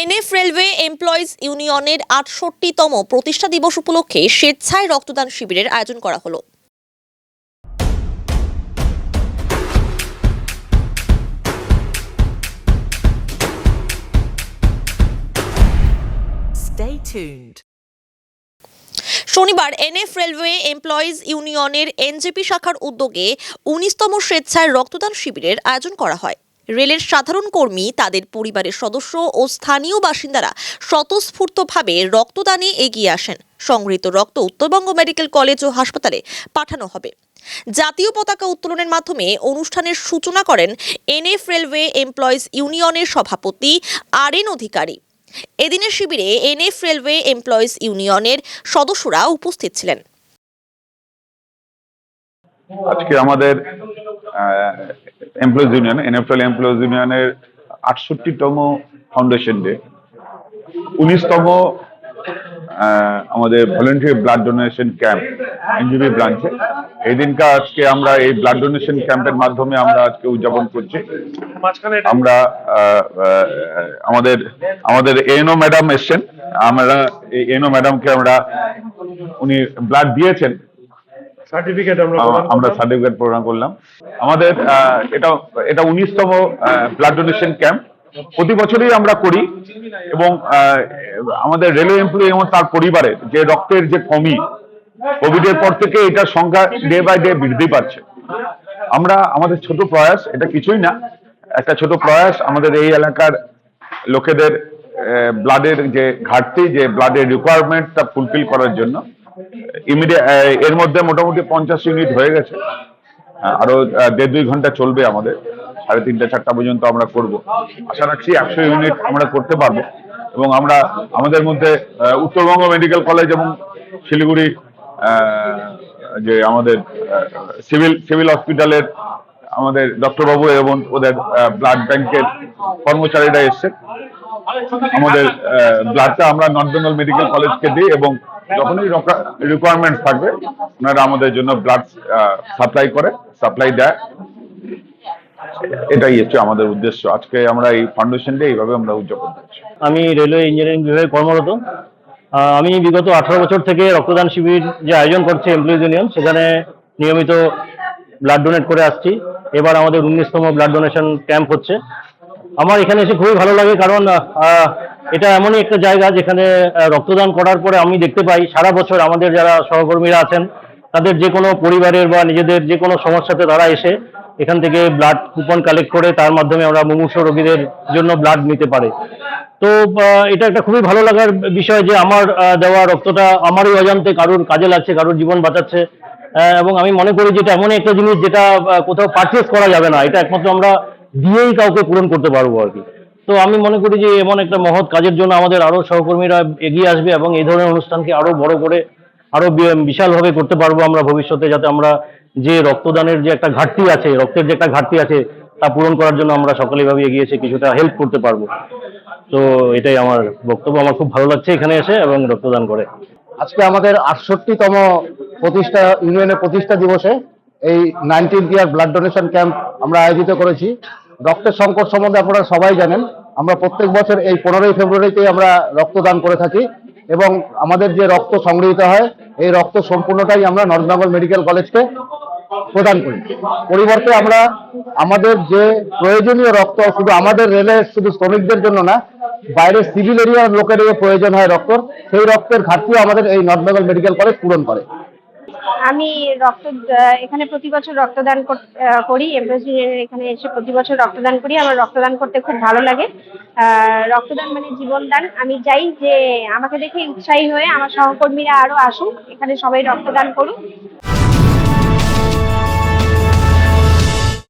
NF railway employees ইউনিয়নের ৬৮তম প্রতিষ্ঠা দিবস উপলক্ষে স্বেচ্ছায় রক্তদান শিবিরের আয়োজন করা হলো। Stay tuned. শনিবার এনএফ রেলওয়ে এমপ্লয়িজ ইউনিয়নের এনজেপি শাখার উদ্যোগে ১৯তম স্বেচ্ছায় রক্তদান শিবিরের আয়োজন করা হয়। রেলের সাধারণ কর্মী, তাদের পরিবারের সদস্য ও স্থানীয় বাসিন্দারা স্বতঃস্ফূর্তভাবে রক্তদানে এগিয়ে আসেন। সংগৃহীত রক্ত উত্তরবঙ্গ মেডিকেল কলেজ ও হাসপাতালে পাঠানো হবে। জাতীয় পতাকা উত্তোলনের মাধ্যমে অনুষ্ঠানের সূচনা করেন এনএফ রেলওয়ে এমপ্লয়িজ ইউনিয়নের সভাপতি আরএন অধিকারী। এদিনের শিবিরে এনএফ রেলওয়ে এমপ্লয়িজ ইউনিয়নের সদস্যরা উপস্থিত ছিলেন। আজকে আমাদের এমপ্লয়িজ ইউনিয়ন এনএফএল এমপ্লয়িজ ইউনিয়নের ৬৮তম ফাউন্ডেশন ডে, ১৯তম আমাদের voluntary blood donation camp NGB ব্রাঞ্চে। এই দিনটা আজকে আমরা এই ব্লাড ডোনেশন ক্যাম্পের মাধ্যমে আমরা আজকে উদযাপন করছি। আমরা আমাদের এএনও ম্যাডাম এসছেন, আমরা এএনও ম্যাডামকে উনি ব্লাড দিয়েছেন, আমরা সার্টিফিকেট প্রদান করলাম। আমাদের এটা ১৯তম ব্লাড ডোনেশন ক্যাম্প। প্রতি বছরই আমরা করি এবং আমাদের রেলওয়ে এমপ্লয়ি এবং তার পরিবারের যে রক্তের যে কমি, কোভিডের পর থেকে এটার সংখ্যা ডে বাই ডে বৃদ্ধি পাচ্ছে। আমাদের ছোট প্রয়াস, এটা কিছুই না, একটা ছোট প্রয়াস আমাদের এই এলাকার লোকেদের ব্লাডের যে ঘাটতি, যে ব্লাডের রিকোয়ারমেন্টটা ফুলফিল করার জন্য এর মধ্যে মোটামুটি ৫০ ইউনিট হয়ে গেছে। আরো ১.৫-২ ঘন্টা চলবে, আমাদের ৩:৩০-৪টা পর্যন্ত আমরা করব। আশা রাখছি ১০০ ইউনিট আমরা করতে পারবো। এবং আমাদের মধ্যে উত্তরবঙ্গ মেডিকেল কলেজ এবং শিলিগুড়ি যে আমাদের সিভিল হসপিটালের আমাদের ডক্টরবাবু এবং ওদের ব্লাড ব্যাংকের কর্মচারীরা এসছে। আমাদের ব্লাডটা আমরা নর্থ বেঙ্গল মেডিকেল কলেজকে দিই এবং যখনই রিকোয়ারমেন্ট থাকবে ওনারা আমাদের জন্য ব্লাড সাপ্লাই দেয়। এটাই হচ্ছে আমাদের উদ্দেশ্য। আজকে আমরা এই ফাউন্ডেশন ডে এইভাবে আমরা উদযাপন করছি। আমি রেলওয়ে ইঞ্জিনিয়ারিং বিভাগে কর্মরত। আমি বিগত 18 বছর থেকে রক্তদান শিবির যে আয়োজন করছে এমপ্লয়িজ ইউনিয়ন, সেখানে নিয়মিত ব্লাড ডোনেট করে আসছি। এবার আমাদের 19তম ব্লাড ডোনেশন ক্যাম্প হচ্ছে। আমার এখানে এসে খুবই ভালো লাগে, কারণ এটা এমনই একটা জায়গা যেখানে রক্তদান করার পরে আমি দেখতে পাই সারা বছর আমাদের যারা সহকর্মীরা আছেন তাদের যে কোনো পরিবারের বা নিজেদের যে কোনো সমস্যাতে তারা এসে এখান থেকে ব্লাড কুপন কালেক্ট করে তার মাধ্যমে আমরা মুমূর্ষ রোগীদের জন্য ব্লাড নিতে পারে। তো এটা একটা খুবই ভালো লাগার বিষয় যে আমার দেওয়া রক্তটা আমারই অজান্তে কারোর কাজে লাগছে, কারোর জীবন বাঁচাচ্ছে। এবং আমি মনে করি যে এটা এমন একটা জিনিস যেটা কোথাও পারচেস করা যাবে না, এটা একমাত্র আমরা দিয়েই কাউকে পূরণ করতে পারবো আর কি। তো আমি মনে করি যে এমন একটা মহৎ কাজের জন্য আমাদের আরো সহকর্মীরা এগিয়ে আসবে এবং এই ধরনের অনুষ্ঠানকে আরো বড় করে আরো বিশালভাবে করতে পারবো আমরা ভবিষ্যতে, যাতে আমরা যে রক্তদানের যে একটা ঘাটতি আছে, রক্তের যে একটা ঘাটতি আছে তা পূরণ করার জন্য আমরা সকলেভাবে এগিয়ে এসে কিছুটা হেল্প করতে পারবো। তো এটাই আমার বক্তব্য। আমার খুব ভালো লাগছে এখানে এসে এবং রক্তদান করে। আজকে আমাদের ৬৮তম ইউনিয়নের প্রতিষ্ঠা দিবসে এই 19th ইয়ার ব্লাড ডোনেশন ক্যাম্প আমরা আয়োজিত করেছি। রক্তের সংকট সম্বন্ধে আপনারা সবাই জানেন। আমরা প্রত্যেক বছর এই 15ই ফেব্রুয়ারিতে আমরা রক্তদান করে থাকি এবং আমাদের যে রক্ত সংগৃহীত হয় এই রক্ত সম্পূর্ণটাই আমরা নর্থ বেঙ্গল মেডিকেল কলেজকে প্রদান করি। পরিবর্তে আমরা আমাদের যে প্রয়োজনীয় রক্ত শুধু আমাদের রেলের শুধু শ্রমিকদের জন্য না, বাইরের সিভিল এরিয়ার লোকেদের প্রয়োজন হয় রক্তর, সেই রক্তের ঘাটতিও আমাদের এই নর্থ বেঙ্গল মেডিকেল কলেজ পূরণ করে। আমি এখানে প্রতি বছর রক্তদান করি। এখানে এসে প্রতি বছর রক্তদান করি। আমার রক্তদান করতে খুব ভালো লাগে। রক্তদান মানে জীবনদান। আমি চাই যে আমাকে দেখে উৎসাহী হয়ে আমার সহকর্মীরা আরো আসুক, এখানে সবাই রক্তদান করুক।